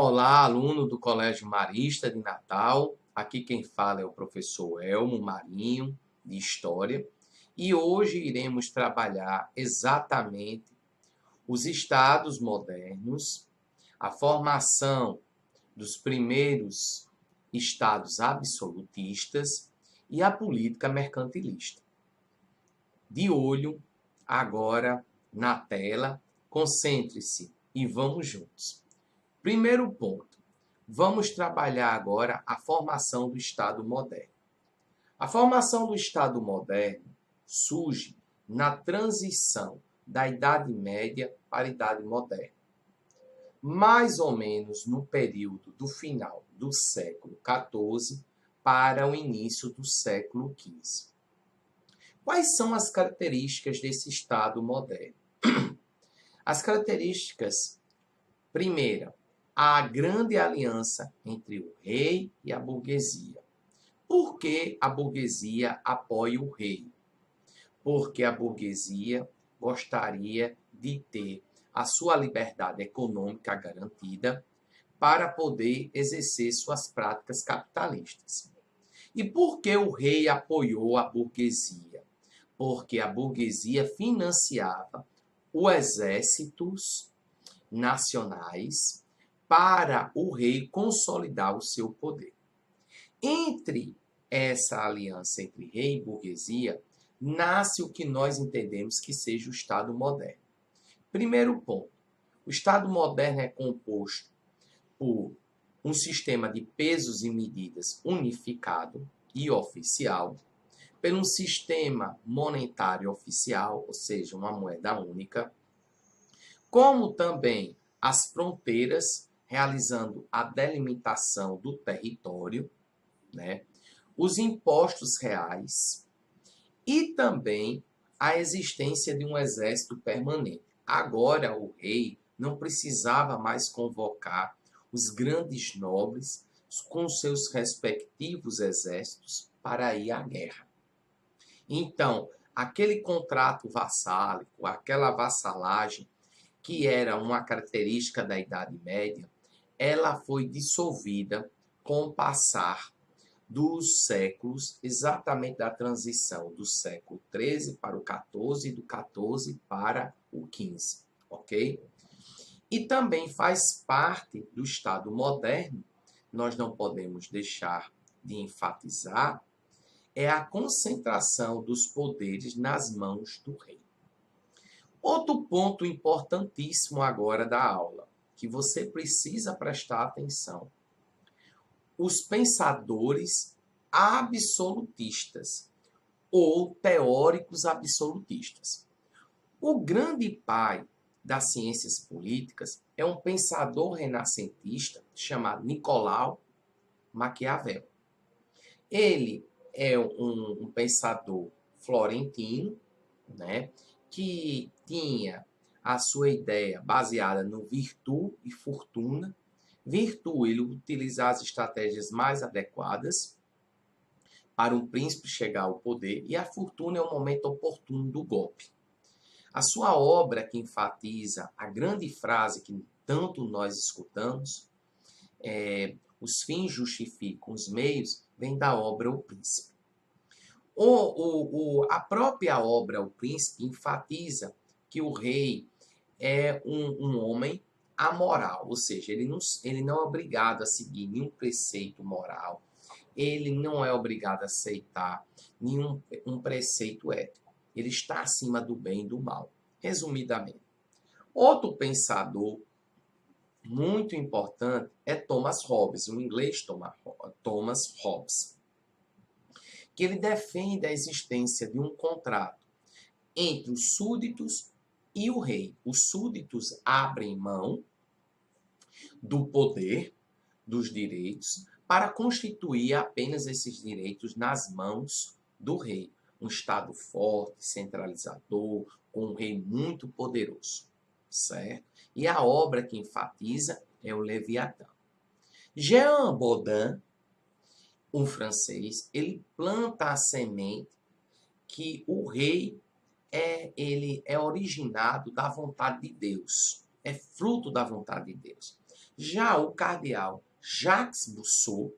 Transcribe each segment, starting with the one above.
Olá, aluno do Colégio Marista de Natal. Aqui quem fala é o professor Elmo Marinho, de História. E hoje iremos trabalhar exatamente os estados modernos, a formação dos primeiros estados absolutistas e a política mercantilista. De olho agora na tela, concentre-se e vamos juntos. Primeiro ponto, vamos trabalhar agora a formação do Estado moderno. A formação do Estado moderno surge na transição da Idade Média para a Idade Moderna, mais ou menos no período do final do século XIV para o início do século XV. Quais são as características desse Estado moderno? As características, primeira, a grande aliança entre o rei e a burguesia. Por que a burguesia apoia o rei? Porque a burguesia gostaria de ter a sua liberdade econômica garantida para poder exercer suas práticas capitalistas. E por que o rei apoiou a burguesia? Porque a burguesia financiava os exércitos nacionais para o rei consolidar o seu poder. Entre essa aliança entre rei e burguesia, nasce o que nós entendemos que seja o Estado moderno. Primeiro ponto, o Estado moderno é composto por um sistema de pesos e medidas unificado e oficial, pelo um sistema monetário oficial, ou seja, uma moeda única, como também as fronteiras, realizando a delimitação do território, né? Os impostos reais e também a existência de um exército permanente. Agora o rei não precisava mais convocar os grandes nobres com seus respectivos exércitos para ir à guerra. Então, aquele contrato vassálico, aquela vassalagem, que era uma característica da Idade Média, ela foi dissolvida com o passar dos séculos, exatamente da transição do século XIII para o XIV e do XIV para o XV, ok? E também faz parte do Estado moderno, nós não podemos deixar de enfatizar, é a concentração dos poderes nas mãos do rei. Outro ponto importantíssimo agora da aula, que você precisa prestar atenção. Os pensadores absolutistas ou teóricos absolutistas. O grande pai das ciências políticas é um pensador renascentista chamado Nicolau Maquiavel. Ele é um pensador florentino, né, que tinha a sua ideia baseada no virtude e fortuna. Virtude, ele utilizar as estratégias mais adequadas para um príncipe chegar ao poder, e a fortuna é o momento oportuno do golpe. A sua obra que enfatiza a grande frase que tanto nós escutamos, os fins justificam os meios, vem da obra O Príncipe. A própria obra O Príncipe enfatiza que o rei é um homem amoral, ou seja, ele não é obrigado a seguir nenhum preceito moral, ele não é obrigado a aceitar nenhum um preceito ético. Ele está acima do bem e do mal, resumidamente. Outro pensador muito importante é Thomas Hobbes, o inglês Thomas Hobbes, que ele defende a existência de um contrato entre os súditos e o rei. Os súditos abrem mão do poder, dos direitos, para constituir apenas esses direitos nas mãos do rei. Um Estado forte, centralizador, com um rei muito poderoso, certo? E a obra que enfatiza é o Leviatã. Jean Bodin, um francês, ele planta a semente que o rei ele é originado da vontade de Deus, é fruto da vontade de Deus. Já o cardeal Jacques Rousseau,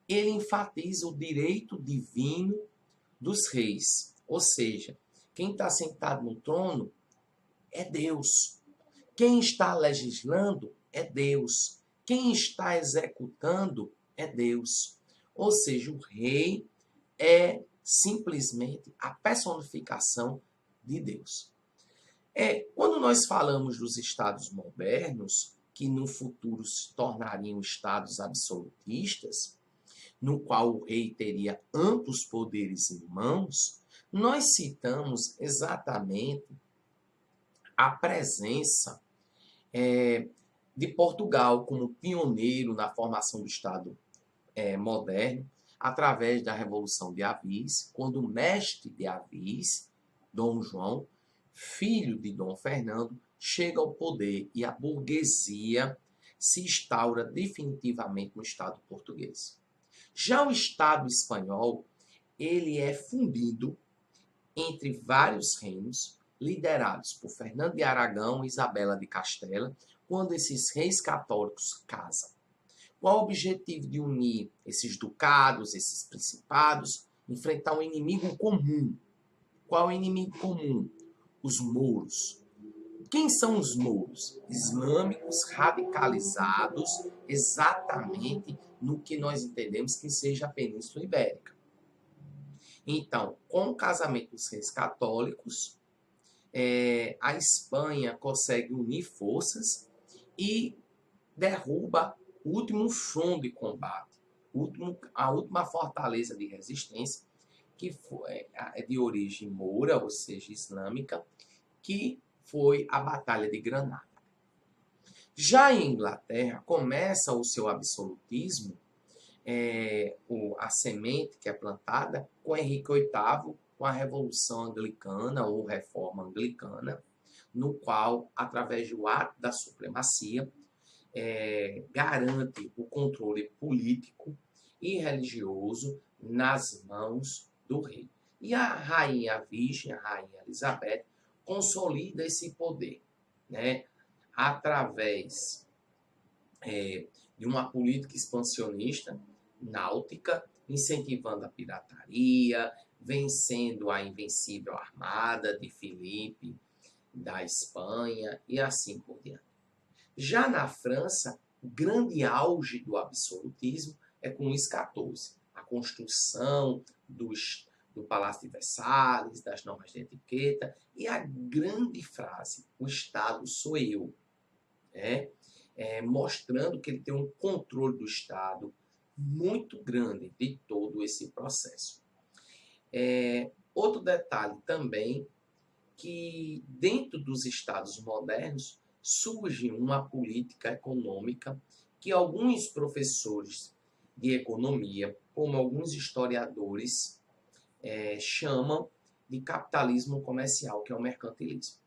ele enfatiza o direito divino dos reis. Ou seja, quem está sentado no trono é Deus. Quem está legislando é Deus. Quem está executando é Deus. Ou seja, o rei é simplesmente a personificação de Deus. Quando nós falamos dos estados modernos, que no futuro se tornariam estados absolutistas, no qual o rei teria amplos poderes em mãos, nós citamos exatamente a presença de Portugal como pioneiro na formação do Estado moderno, através da Revolução de Avis, quando o mestre de Avis, Dom João, filho de Dom Fernando, chega ao poder e a burguesia se instaura definitivamente no Estado português. Já o Estado espanhol, ele é fundido entre vários reinos, liderados por Fernando de Aragão e Isabela de Castela, quando esses reis católicos casam. Qual o objetivo de unir esses ducados, esses principados, enfrentar um inimigo comum? Qual é o inimigo comum? Os mouros. Quem são os mouros? Islâmicos radicalizados exatamente no que nós entendemos que seja a Península Ibérica. Então, com o casamento dos reis católicos, a Espanha consegue unir forças e derruba o último front de combate, a última fortaleza de resistência, que foi de origem moura, ou seja, islâmica, que foi a Batalha de Granada. Já em Inglaterra, começa o seu absolutismo, a semente que é plantada com Henrique VIII, com a Revolução Anglicana ou Reforma Anglicana, no qual, através do ato da supremacia, garante o controle político e religioso nas mãos do rei. E a rainha virgem, a rainha Elizabeth, consolida esse poder, né, através de uma política expansionista náutica, incentivando a pirataria, vencendo a invencível armada de Filipe da Espanha e assim por diante. Já na França, o grande auge do absolutismo é com Luís XIV. A construção do Palácio de Versalhes, das normas de etiqueta e a grande frase, o Estado sou eu, mostrando que ele tem um controle do Estado muito grande de todo esse processo. Outro detalhe também, que dentro dos Estados modernos, surge uma política econômica que alguns professores de economia, como alguns historiadores, chamam de capitalismo comercial, que é o mercantilismo.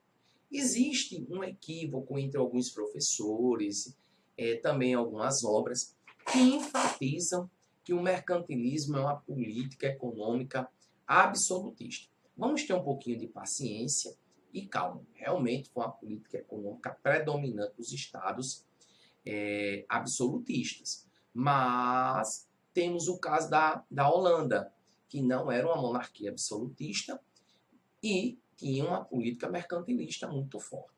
Existe um equívoco entre alguns professores, também algumas obras, que enfatizam que o mercantilismo é uma política econômica absolutista. Vamos ter um pouquinho de paciência e calma. Realmente foi uma política econômica predominante dos estados absolutistas. Mas temos o caso da Holanda, que não era uma monarquia absolutista e tinha uma política mercantilista muito forte.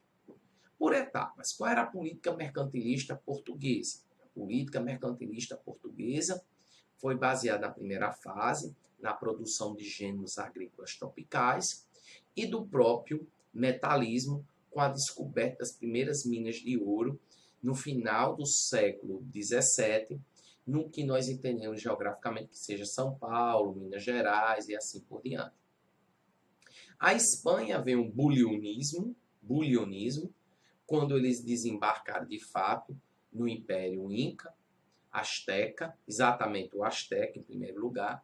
Por etapas, qual era a política mercantilista portuguesa? A política mercantilista portuguesa foi baseada na primeira fase, na produção de gêneros agrícolas tropicais e do próprio metalismo, com a descoberta das primeiras minas de ouro no final do século XVII, no que nós entendemos geograficamente que seja São Paulo, Minas Gerais e assim por diante. A Espanha vem um bulionismo, quando eles desembarcaram de fato no Império Inca, Azteca, exatamente o Azteca em primeiro lugar,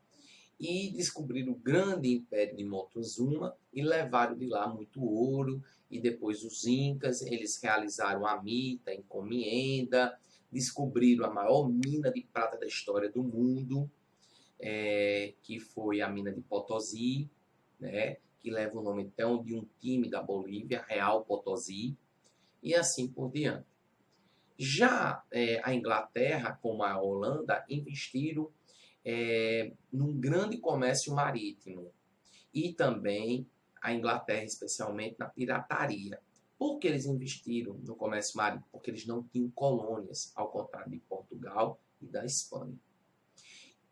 e descobriram o grande Império de Montezuma e levaram de lá muito ouro, e depois os Incas, eles realizaram a mita, a encomienda, descobriram a maior mina de prata da história do mundo, que foi a mina de Potosí, né, que leva o nome então de um time da Bolívia, Real Potosí, e assim por diante. Já a Inglaterra, como a Holanda, investiram num grande comércio marítimo e também a Inglaterra, especialmente na pirataria. Por que eles investiram no comércio marítimo? Porque eles não tinham colônias, ao contrário de Portugal e da Espanha.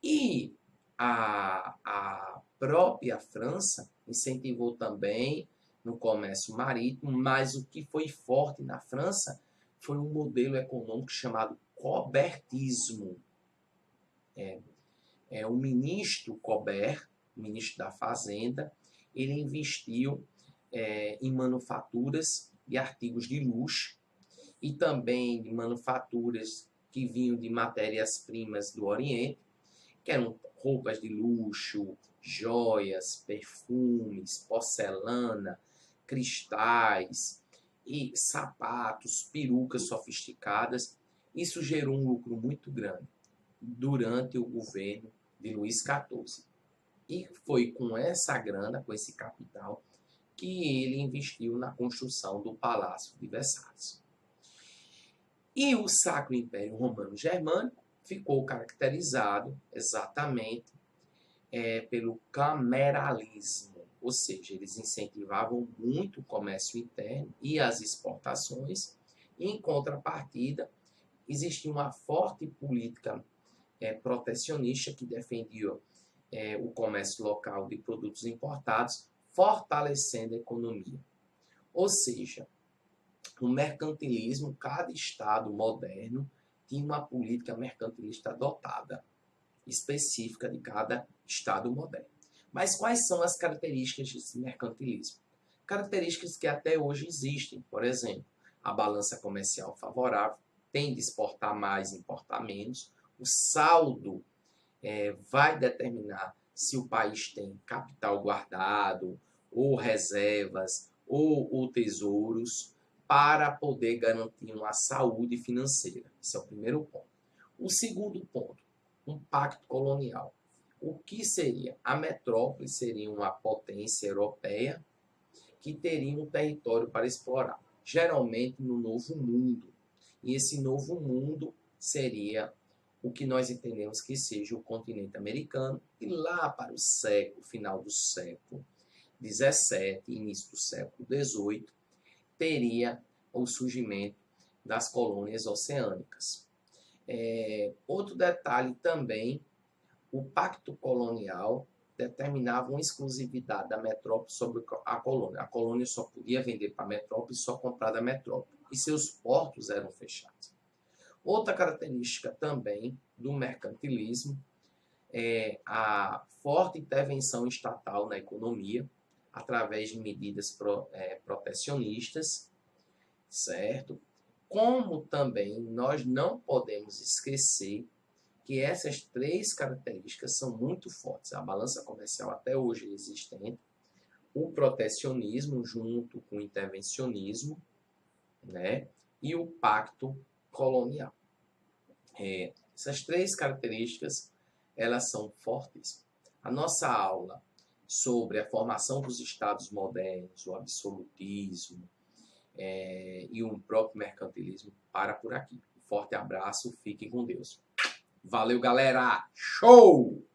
E a própria França incentivou também no comércio marítimo, mas o que foi forte na França foi um modelo econômico chamado cobertismo. O ministro Colbert, ministro da Fazenda, ele investiu em manufaturas de artigos de luxo e também de manufaturas que vinham de matérias-primas do Oriente, que eram roupas de luxo, joias, perfumes, porcelana, cristais e sapatos, perucas sofisticadas. Isso gerou um lucro muito grande durante o governo de Luís XIV. E foi com essa grana, com esse capital, que ele investiu na construção do Palácio de Versalhes. E o Sacro Império Romano Germânico ficou caracterizado exatamente pelo cameralismo, ou seja, eles incentivavam muito o comércio interno e as exportações, e em contrapartida existia uma forte política protecionista que defendia o comércio local de produtos importados, fortalecendo a economia. Ou seja, o mercantilismo, cada Estado moderno tinha uma política mercantilista adotada, específica de cada Estado moderno. Mas quais são as características desse mercantilismo? Características que até hoje existem. Por exemplo, a balança comercial favorável, tem de exportar mais, importar menos. O saldo vai determinar se o país tem capital guardado, ou reservas, ou tesouros, para poder garantir uma saúde financeira. Esse é o primeiro ponto. O segundo ponto, um pacto colonial. O que seria? A metrópole seria uma potência europeia que teria um território para explorar, geralmente no Novo Mundo. E esse Novo Mundo seria o que nós entendemos que seja o continente americano, e lá para o final do século XVII, início do século XVIII, teria o surgimento das colônias oceânicas. Outro detalhe também, o pacto colonial determinava uma exclusividade da metrópole sobre a colônia. A colônia só podia vender para a metrópole e só comprar da metrópole. E seus portos eram fechados. Outra característica também do mercantilismo é a forte intervenção estatal na economia, através de medidas protecionistas, certo? Como também nós não podemos esquecer que essas três características são muito fortes. A balança comercial até hoje é existente, o protecionismo junto com o intervencionismo, né? E o pacto colonial. Essas três características, elas são fortes. A nossa aula sobre a formação dos estados modernos, o absolutismo e o próprio mercantilismo para por aqui. Um forte abraço, fiquem com Deus. Valeu, galera! Show!